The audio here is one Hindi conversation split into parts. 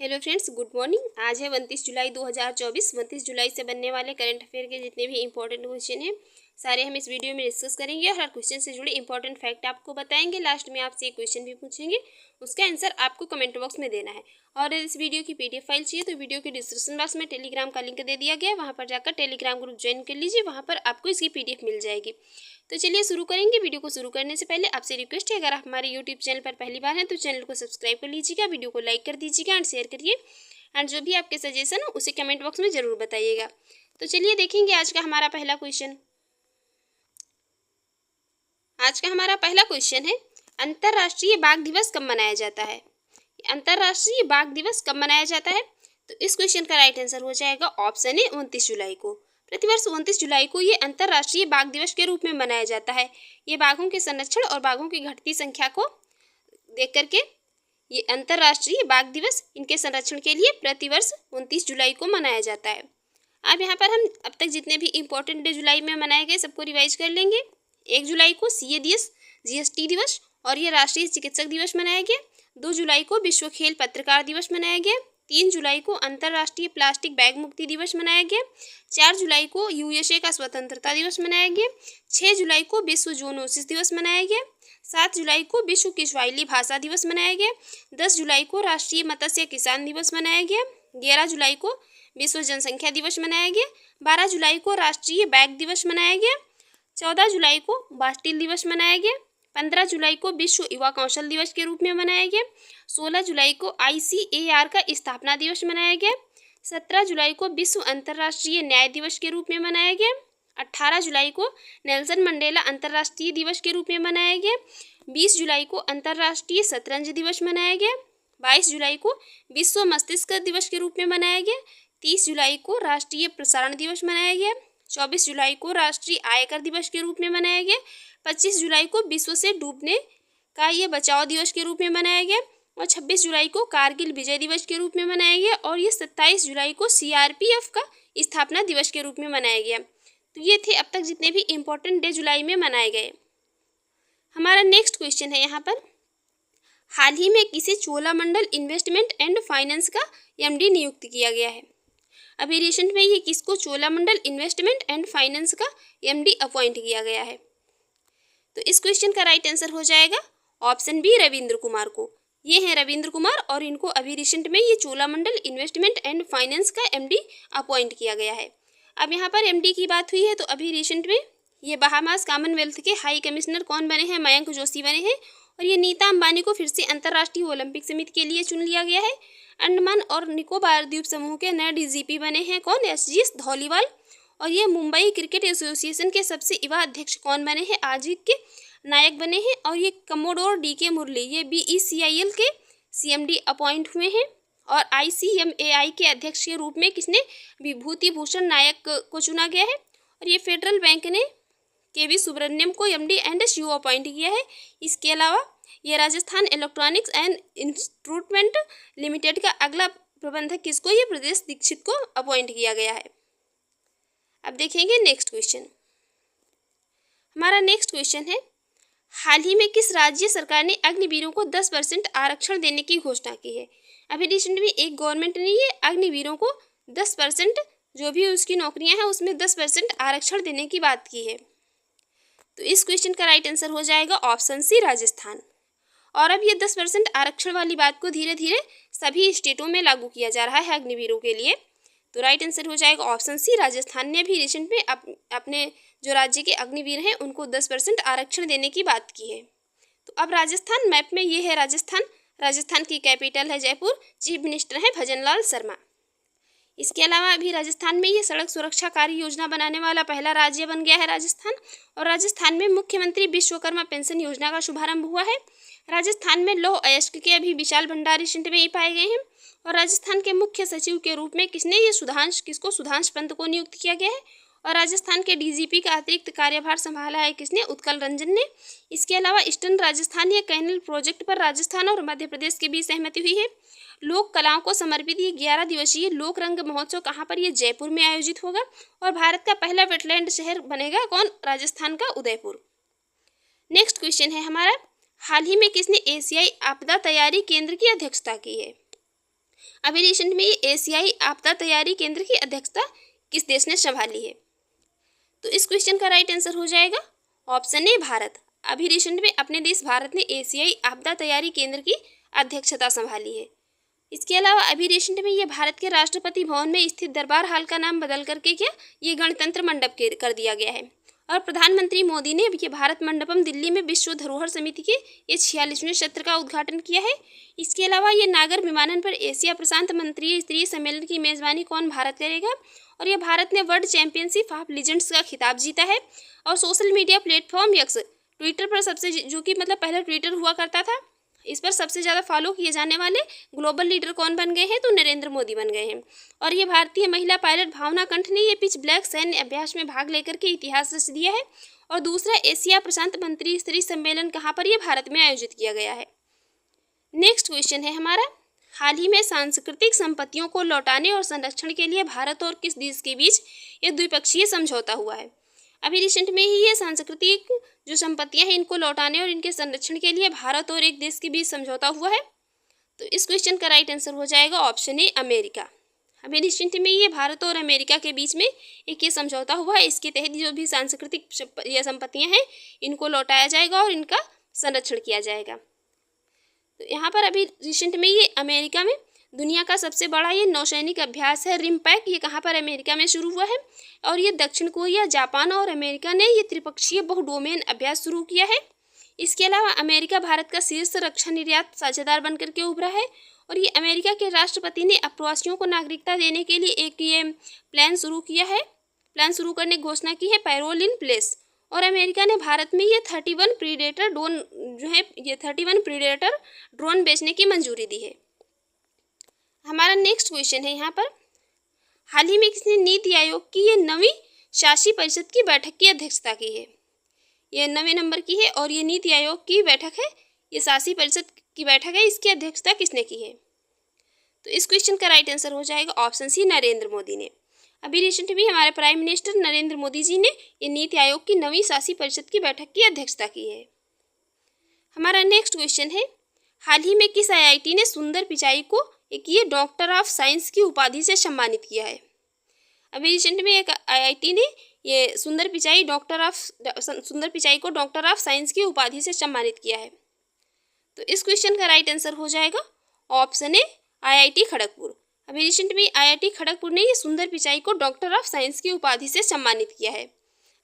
Hello friends, good morning. आज है 29 जुलाई 2024। 29 जुलाई से बनने वाले करंट अफेयर के जितने भी इंपॉर्टेंट क्वेश्चन हैं सारे हम इस वीडियो में डिस्कस करेंगे और हर क्वेश्चन से जुड़े इंपॉर्टेंट फैक्ट आपको बताएंगे। लास्ट में आपसे एक क्वेश्चन भी पूछेंगे, उसका आंसर आपको कमेंट बॉक्स में देना है। और इस वीडियो की PDF फाइल चाहिए तो वीडियो के डिस्क्रिप्शन बॉक्स में टेलीग्राम का लिंक दे दिया गया है, वहाँ पर जाकर टेलीग्राम ग्रुप ज्वाइन कर लीजिए, वहाँ पर आपको इसकी PDF मिल जाएगी। तो चलिए शुरू करेंगे। वीडियो को शुरू करने से पहले आपसे रिक्वेस्ट है, अगर आप हमारे यूट्यूब चैनल पर पहली बार हैं तो चैनल को सब्सक्राइब कर लीजिएगा, वीडियो को लाइक कर दीजिएगा एंड शेयर करिए एंड जो भी आपके सजेशन हो उसे कमेंट बॉक्स में ज़रूर बताइएगा। तो चलिए देखेंगे आज का हमारा पहला क्वेश्चन। आज का हमारा पहला क्वेश्चन है, अंतर्राष्ट्रीय बाघ दिवस कब मनाया जाता है? अंतर्राष्ट्रीय बाघ दिवस कब मनाया जाता है? तो इस क्वेश्चन का राइट आंसर हो जाएगा ऑप्शन ए 29 जुलाई को। प्रतिवर्ष 29 जुलाई को ये अंतर्राष्ट्रीय बाघ दिवस के रूप में मनाया जाता है। ये बाघों के संरक्षण और बाघों की घटती संख्या को देख करके ये अंतर्राष्ट्रीय बाघ दिवस इनके संरक्षण के लिए प्रतिवर्ष 29 जुलाई को मनाया जाता है। अब यहाँ पर हम अब तक जितने भी इम्पोर्टेंट डे जुलाई में मनाए गए सबको रिवाइज कर लेंगे। 1 जुलाई को CA दिवस, GST दिवस और ये राष्ट्रीय चिकित्सक दिवस मनाया गया। 2 जुलाई को विश्व खेल पत्रकार दिवस मनाया गया। 3 जुलाई को अंतर्राष्ट्रीय प्लास्टिक बैग मुक्ति दिवस मनाया गया। 4 जुलाई को USA का स्वतंत्रता दिवस मनाया गया। 6 जुलाई को विश्व जूनोसिस दिवस मनाया गया। 7 जुलाई को विश्व किश्वाइली भाषा दिवस मनाया गया। 10 जुलाई को राष्ट्रीय मत्स्य किसान दिवस मनाया गया। 11 जुलाई को विश्व जनसंख्या दिवस मनाया गया। 12 जुलाई को राष्ट्रीय बैग दिवस मनाया गया। 14 जुलाई को बास्टिल दिवस मनाया गया। 15 जुलाई को विश्व युवा कौशल दिवस के रूप में मनाया गया। 16 जुलाई को ICAR का स्थापना दिवस मनाया गया। 17 जुलाई को विश्व अंतर्राष्ट्रीय न्याय दिवस के रूप में मनाया गया। 18 जुलाई को नेल्सन मंडेला अंतर्राष्ट्रीय दिवस के रूप में मनाया गया। 20 जुलाई को अंतर्राष्ट्रीय शतरंज दिवस मनाया गया। 22 जुलाई को विश्व मस्तिष्क दिवस के रूप में मनाया गया। 30 जुलाई को राष्ट्रीय प्रसारण दिवस मनाया गया। 24 जुलाई को राष्ट्रीय आयकर दिवस के रूप में मनाया गया। 25 जुलाई को विश्व से डूबने का ये बचाव दिवस के रूप में मनाया गया और 26 जुलाई को कारगिल विजय दिवस के रूप में मनाया गया और ये 27 जुलाई को CRPF का स्थापना दिवस के रूप में मनाया गया। तो ये थे अब तक जितने भी इम्पोर्टेंट डे जुलाई में मनाए गए। हमारा नेक्स्ट क्वेश्चन है यहाँ पर, हाल ही में किसे चोलामंडल इन्वेस्टमेंट एंड फाइनेंस का MD नियुक्त किया गया है? अभी रिसेंट में ये किसको चोलामंडल इन्वेस्टमेंट एंड फाइनेंस का MD अपॉइंट किया गया है? तो इस क्वेश्चन का राइट आंसर हो जाएगा ऑप्शन बी, रविंद्र कुमार को। ये हैं रविंद्र कुमार और इनको अभी रिसेंट में ये चोलामंडल इन्वेस्टमेंट एंड फाइनेंस का MD अपॉइंट किया गया है। अब यहाँ पर MD की बात हुई है तो अभी रिसेंट में ये बहामास कॉमनवेल्थ के हाई कमिश्नर कौन बने हैं? मयंक जोशी बने हैं। और ये नीता अंबानी को फिर से अंतर्राष्ट्रीय ओलंपिक समिति के लिए चुन लिया गया है। अंडमान और निकोबार द्वीप समूह के नए DGP बने हैं कौन? SGS धौलीवाल। और ये मुंबई क्रिकेट एसोसिएशन के सबसे युवा अध्यक्ष कौन बने हैं? आजिक के नायक बने हैं। और ये कमोडोर DK मुरली ये BECIL के CMD अपॉइंट हुए हैं। और ICMAI के अध्यक्ष के रूप में किसने? विभूति भूषण नायक को चुना गया है। और ये फेडरल बैंक ने KV सुब्रमण्यम को MD एंड CEO अपॉइंट किया है। इसके अलावा ये Rajasthan electronics and instrument limited का अगला प्रबंधक किसको? ये प्रदेश दीक्षित को अपॉइंट किया गया है। अब देखेंगे नेक्स्ट क्वेश्चन। हमारा नेक्स्ट क्वेश्चन है, हाल ही में किस राज्य सरकार ने अग्निवीरों को 10% आरक्षण देने की घोषणा की है? अभी रिसेंट में एक गवर्नमेंट ने ये अग्निवीरों को 10% जो भी उसकी नौकरियां हैं उसमें 10% आरक्षण देने की बात की है। तो इस क्वेश्चन का राइट आंसर हो जाएगा ऑप्शन सी, राजस्थान। और अब ये 10% आरक्षण वाली बात को धीरे धीरे सभी स्टेटों में लागू किया जा रहा है अग्निवीरों के लिए। तो राइट आंसर हो जाएगा ऑप्शन सी, राजस्थान ने भी रिसेंट में अपने जो राज्य के अग्निवीर हैं उनको 10% आरक्षण देने की बात की है। तो अब राजस्थान मैप में ये है राजस्थान। राजस्थान की कैपिटल है जयपुर। चीफ मिनिस्टर हैं भजनलाल शर्मा। इसके अलावा अभी राजस्थान में ये सड़क सुरक्षा कार्य योजना बनाने वाला पहला राज्य बन गया है राजस्थान। और राजस्थान में मुख्यमंत्री विश्वकर्मा पेंशन योजना का शुभारंभ हुआ है। राजस्थान में लौह अयस्क के अभी विशाल भंडार रिसेंट में ही पाए गए हैं। और राजस्थान के मुख्य सचिव के रूप में किसने? ये सुधांश पंत को नियुक्त किया गया है। और राजस्थान के DGP का अतिरिक्त कार्यभार संभाला है किसने? उत्कल रंजन ने। इसके अलावा ईस्टर्न राजस्थान या कैनल प्रोजेक्ट पर राजस्थान और मध्य प्रदेश के बीच सहमति हुई है। लोक कलाओं को समर्पित ये 11 दिवसीय लोक रंग महोत्सव कहाँ पर? ये जयपुर में आयोजित होगा। और भारत का पहला वेटलैंड शहर बनेगा कौन? राजस्थान का उदयपुर। नेक्स्ट क्वेश्चन है हमारा, हाल ही में किसने एशियाई आपदा तैयारी केंद्र की अध्यक्षता की है? अभी रिसेंट में ये एशियाई आपदा तैयारी केंद्र की अध्यक्षता किस देश ने संभाली है? तो इस क्वेश्चन का राइट आंसर हो जाएगा ऑप्शन ए भारत। अभी रिसेंट में अपने देश भारत ने एशियाई आपदा तैयारी केंद्र की अध्यक्षता संभाली है। इसके अलावा अभी रिसेंट में ये भारत के राष्ट्रपति भवन में स्थित दरबार हाल का नाम बदल करके क्या ये गणतंत्र मंडप कर दिया गया है। और प्रधानमंत्री मोदी ने ये भारत मंडपम दिल्ली में विश्व धरोहर समिति के ये 46वें सत्र का उद्घाटन किया है। इसके अलावा ये नागर विमानन पर एशिया प्रशांत मंत्रीय स्तरीय सम्मेलन की मेजबानी कौन भारत करेगा? और ये भारत ने वर्ल्ड चैंपियनशिप ऑफ लीजेंड्स का खिताब जीता है। और social media platform x Twitter पर सबसे जो कि मतलब पहले ट्विटर हुआ करता था, इस पर सबसे ज़्यादा फॉलो किए जाने वाले ग्लोबल लीडर कौन बन गए हैं? तो नरेंद्र मोदी बन गए हैं। और ये भारतीय महिला पायलट भावना कंठ ने ये पिच ब्लैक सैन्य अभ्यास में भाग लेकर के इतिहास रच दिया है। और दूसरा एशिया प्रशांत मंत्री स्तरीय सम्मेलन कहाँ पर? ये भारत में आयोजित किया गया है। नेक्स्ट क्वेश्चन है हमारा, हाल ही में सांस्कृतिक संपत्तियों को लौटाने और संरक्षण के लिए भारत और किस देश के बीच ये द्विपक्षीय समझौता हुआ है? अभी रिसेंट में ही ये सांस्कृतिक जो संपत्तियां हैं इनको लौटाने और इनके संरक्षण के लिए भारत और एक देश के बीच समझौता हुआ है। तो इस क्वेश्चन का राइट आंसर हो जाएगा ऑप्शन ए अमेरिका। अभी रिसेंट में ये भारत और अमेरिका के बीच में एक ये समझौता हुआ है। इसके तहत जो भी सांस्कृतिक ये संपत्तियां हैं इनको लौटाया जाएगा और इनका संरक्षण किया जाएगा। तो यहाँ पर अभी रिसेंट में ये अमेरिका में दुनिया का सबसे बड़ा ये नौसैनिक अभ्यास है रिमपैक, ये कहाँ पर? अमेरिका में शुरू हुआ है। और ये दक्षिण कोरिया, जापान और अमेरिका ने ये त्रिपक्षीय बहुडोमेन अभ्यास शुरू किया है। इसके अलावा अमेरिका भारत का शीर्ष रक्षा निर्यात साझेदार बनकर के उभरा है। और ये अमेरिका के राष्ट्रपति ने अप्रवासियों को नागरिकता देने के लिए एक ये प्लान शुरू करने की घोषणा की है, पैरोल इन प्लेस। और अमेरिका ने भारत में ये 31 प्रीडेटर ड्रोन बेचने की मंजूरी दी है। हमारा नेक्स्ट क्वेश्चन है यहाँ पर, हाल ही में किसने नीति आयोग की ये 9वीं शासी परिषद की बैठक की अध्यक्षता की है? ये 9वें नंबर की है और ये नीति आयोग की बैठक है, ये शासी परिषद की बैठक है। इसकी अध्यक्षता किसने की है? तो इस क्वेश्चन का राइट आंसर हो जाएगा ऑप्शन सी नरेंद्र मोदी ने। अभी रिसेंट में हमारे प्राइम मिनिस्टर नरेंद्र मोदी जी ने ये नीति आयोग की 9वीं शासी परिषद की बैठक की अध्यक्षता की है। हमारा नेक्स्ट क्वेश्चन है, हाल ही में किस आईआईटी ने सुंदर पिचाई को एक ये डॉक्टर ऑफ साइंस की उपाधि से सम्मानित किया है? अभी रिसेंट में एक आईआईटी ने ये सुंदर पिचाई को डॉक्टर ऑफ साइंस की उपाधि से सम्मानित किया है। तो इस क्वेश्चन का राइट आंसर हो जाएगा ऑप्शन ए आईआईटी खड़गपुर। अभी रिसेंट में आईआईटी खड़गपुर ने ये सुंदर पिचाई को डॉक्टर ऑफ साइंस की उपाधि से सम्मानित किया है।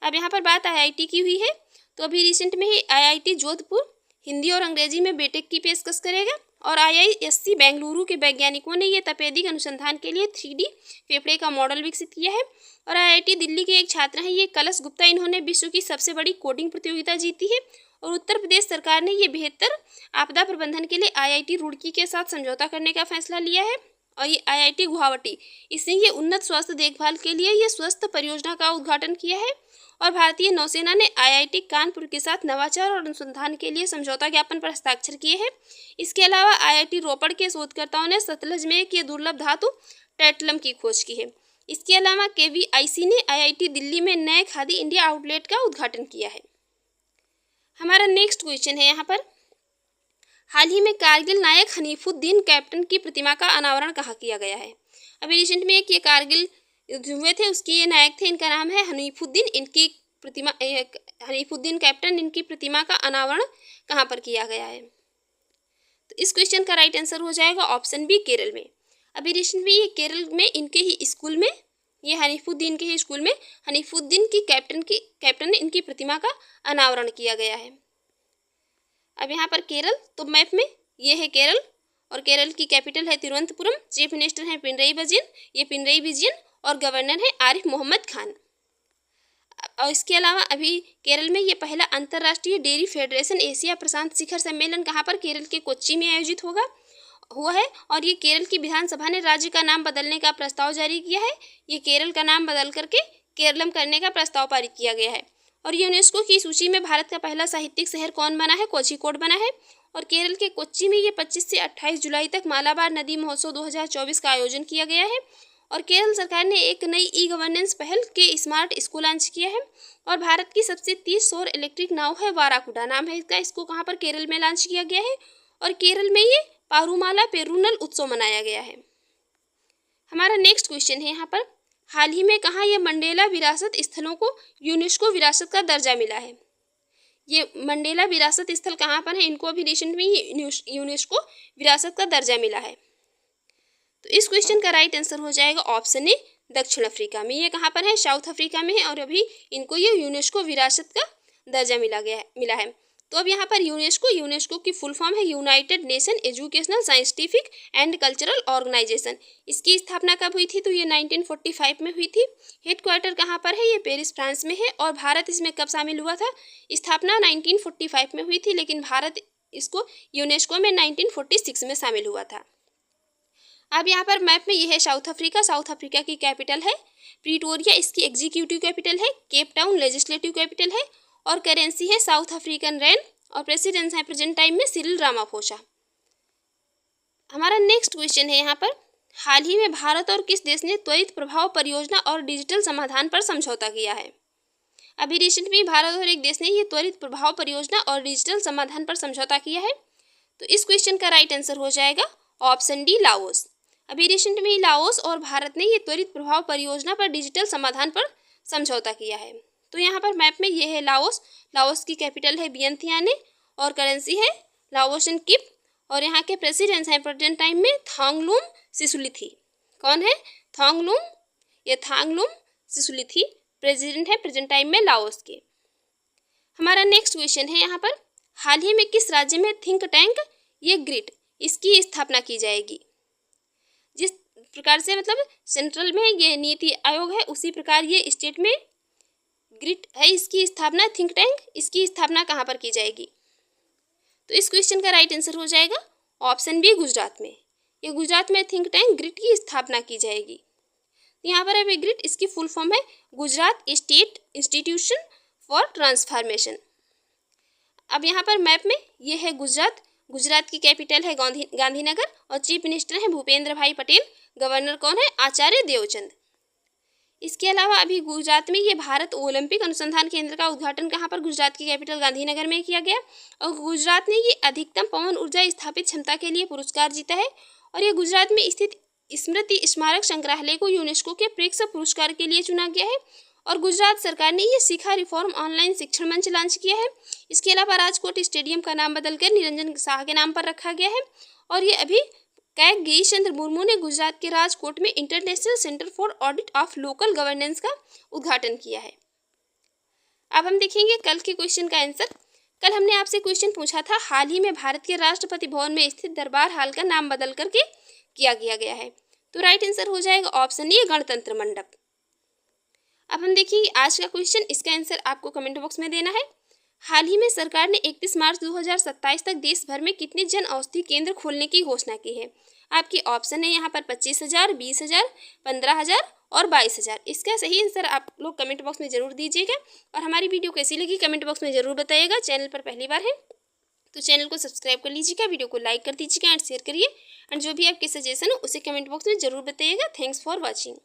अब यहाँ पर बात आईआईटी की हुई है, तो अभी रिसेंट में ही आईआईटी जोधपुर हिंदी और अंग्रेजी में बीटेक की पेशकश करेगा। और आईआईएससी बेंगलुरु के वैज्ञानिकों ने ये तपेदिक अनुसंधान के लिए 3D फेफड़े का मॉडल विकसित किया है। और आईआईटी दिल्ली के एक छात्र हैं ये कलश गुप्ता, इन्होंने विश्व की सबसे बड़ी कोडिंग प्रतियोगिता जीती है। और उत्तर प्रदेश सरकार ने ये बेहतर आपदा प्रबंधन के लिए आईआईटी रुड़की के साथ समझौता करने का फैसला लिया है। और ये आईआईटी गुवाहाटी, इसने ये उन्नत स्वास्थ्य देखभाल के लिए ये स्वस्थ परियोजना का उद्घाटन किया है। और भारतीय नौसेना ने आईआईटी कानपुर के साथ नवाचार और अनुसंधान के लिए समझौता ज्ञापन पर हस्ताक्षर किए हैं। इसके अलावा आईआईटी रोपड़ के शोधकर्ताओं ने सतलज में एक दुर्लभ धातु टैटलम की खोज की है। इसके अलावा केवीआईसी ने आईआईटी दिल्ली में नए खादी इंडिया आउटलेट का उद्घाटन किया है। हमारा नेक्स्ट क्वेश्चन है यहाँ पर, हाल ही में कारगिल नायक हनीफुद्दीन कैप्टन की प्रतिमा का अनावरण कहाँ किया गया है? अभी रिसेंट में एक ये कारगिल युद्ध हुए थे उसके ये नायक थे, इनका नाम है हनीफुद्दीन। हनीफुद्दीन कैप्टन, इनकी प्रतिमा का अनावरण कहाँ पर किया गया है? तो इस क्वेश्चन का राइट आंसर हो जाएगा ऑप्शन बी केरल में। अभी रिसेंट में ये केरल में इनके ही स्कूल में ये हनीफुद्दीन के ही स्कूल में हनीफुद्दीन की कैप्टन ने इनकी प्रतिमा का अनावरण किया गया है। अब यहाँ पर केरल, तो मैप में ये है केरल और केरल की कैपिटल है तिरुवनंतपुरम। चीफ मिनिस्टर हैं पिनरई विजयन और गवर्नर है आरिफ मोहम्मद खान। और इसके अलावा अभी केरल में ये पहला अंतर्राष्ट्रीय डेयरी फेडरेशन एशिया प्रशांत शिखर सम्मेलन कहाँ पर? केरल के कोच्चि में आयोजित हुआ है। और ये केरल की विधानसभा ने राज्य का नाम बदलने का प्रस्ताव जारी किया है। ये केरल का नाम बदल करके केरलम करने का प्रस्ताव पारित किया गया है। और यूनेस्को की सूची में भारत का पहला साहित्यिक शहर कौन बना है? कोझिकोड बना है। और केरल के कोच्चि में ये 25 से 28 जुलाई तक मालाबार नदी महोत्सव 2024 का आयोजन किया गया है। और केरल सरकार ने एक नई ई गवर्नेंस पहल के स्मार्ट स्कूल लॉन्च किया है। और भारत की सबसे 30 सौर इलेक्ट्रिक नाव है वाराकुडा नाम है इसका, इसको कहाँ पर? केरल में लॉन्च किया गया है। और केरल में ये पारूमाला पेरुनल उत्सव मनाया गया है। हमारा नेक्स्ट क्वेश्चन है यहाँ पर, हाल ही में कहाँ ये मंडेला विरासत स्थलों को यूनेस्को विरासत का दर्जा मिला है। ये मंडेला विरासत स्थल कहाँ पर है, इनको अभी रिसेंट में ही यूनेस्को विरासत का दर्जा मिला है। तो इस क्वेश्चन का राइट आंसर हो जाएगा ऑप्शन ए, दक्षिण अफ्रीका में। ये कहाँ पर है, साउथ अफ्रीका में है, और अभी इनको ये यूनेस्को विरासत का दर्जा मिला है। तो अब यहाँ पर यूनेस्को की फुल फॉर्म है United Nation Educational Scientific and Cultural Organization. इसकी स्थापना कब हुई थी, तो ये 1945 में हुई थी। हेडक्वार्टर कहाँ पर है, ये पेरिस फ्रांस में है। और भारत इसमें कब शामिल हुआ था, स्थापना 1945 में हुई थी, लेकिन भारत इसको यूनेस्को में 1946 में शामिल हुआ था। अब यहाँ पर मैप में ये है साउथ अफ्रीका की कैपिटल है प्रीटोरिया, इसकी एग्जीक्यूटिव कैपिटल है, केप टाउन लेजिस्लेटिव कैपिटल है, और करेंसी है साउथ अफ्रीकन रैंड, और प्रेसिडेंट है प्रेजेंट टाइम में सिरिल रामाफोसा। हमारा नेक्स्ट क्वेश्चन है यहाँ पर, हाल ही में भारत और किस देश ने त्वरित प्रभाव परियोजना और डिजिटल समाधान पर समझौता किया है। अभी रिसेंट में भारत और एक देश ने ये त्वरित प्रभाव परियोजना और डिजिटल समाधान पर समझौता किया है। तो इस क्वेश्चन का राइट आंसर हो जाएगा ऑप्शन डी, लाओस। अभी रिसेंट में लाओस और भारत ने ये त्वरित प्रभाव परियोजना पर डिजिटल समाधान पर समझौता किया है। तो यहाँ पर मैप में ये है लाओस की कैपिटल है वियंतियाने, और करेंसी है लाओसन किप, और यहाँ के प्रेसिडेंट हैं प्रेजेंट टाइम में थांगलुम सिसुलिथी। कौन है, थांगलुम, ये थांगलुम सिसुलिथी प्रेसिडेंट है प्रेजेंट टाइम में लाओस के। हमारा नेक्स्ट क्वेश्चन है यहाँ पर, हाल ही में किस राज्य में थिंक टैंक ये ग्रिड इसकी स्थापना की जाएगी। जिस प्रकार से मतलब सेंट्रल में ये नीति आयोग है, उसी प्रकार ये स्टेट में ग्रिड है, इसकी स्थापना थिंक टैंक, इसकी स्थापना कहाँ पर की जाएगी। तो इस क्वेश्चन का राइट आंसर हो जाएगा ऑप्शन बी, गुजरात में। ये गुजरात में थिंक टैंक ग्रिड की स्थापना की जाएगी। यहाँ पर अभी ग्रिड इसकी फुल फॉर्म है Gujarat state institution for transformation. अब यहाँ पर मैप में ये है गुजरात की कैपिटल है गांधीनगर, और चीफ मिनिस्टर है भूपेंद्र भाई पटेल। गवर्नर कौन है, आचार्य देवचंद। इसके अलावा अभी गुजरात में ये भारत ओलंपिक अनुसंधान केंद्र का उद्घाटन कहाँ पर, गुजरात की कैपिटल गांधीनगर में किया गया। और गुजरात ने ये अधिकतम पवन ऊर्जा स्थापित क्षमता के लिए पुरस्कार जीता है। और ये गुजरात में स्थित स्मृति स्मारक संग्रहालय को यूनेस्को के प्रेक्ष पुरस्कार के लिए चुना गया है। और गुजरात सरकार ने ये शिखा रिफॉर्म ऑनलाइन शिक्षण मंच लॉन्च किया है। इसके अलावा राजकोट स्टेडियम का नाम बदलकर निरंजन शाह के नाम पर रखा गया है। और ये अभी कैग गिरीश चंद्र मुर्मू ने गुजरात के राजकोट में international centre for audit of local governance का उद्घाटन किया है। अब हम देखेंगे कल के क्वेश्चन का आंसर। कल हमने आपसे क्वेश्चन पूछा था, हाल ही में भारत के राष्ट्रपति भवन में स्थित दरबार हाल का नाम बदल करके किया गया है। तो राइट आंसर हो जाएगा ऑप्शन ए, गणतंत्र मंडप। अब हम देखिए आज का क्वेश्चन, इसका आंसर आपको कमेंट बॉक्स में देना है। हाल ही में सरकार ने 31 मार्च 2027 तक देश भर में कितने जन औषधि केंद्र खोलने की घोषणा की है। आपकी ऑप्शन है यहाँ पर 25,000, 20,000, 15,000 और 22,000। इसका सही आंसर आप लोग कमेंट बॉक्स में जरूर दीजिएगा। और हमारी वीडियो कैसी लगी कमेंट बॉक्स में जरूर बताइएगा। चैनल पर पहली बार है तो चैनल को सब्सक्राइब कर लीजिएगा, वीडियो को लाइक कर दीजिएगा एंड शेयर करिए। एंड जो भी आपके सजेशन हो उसे कमेंट बॉक्स में जरूर बताइएगा। Thanks for watching.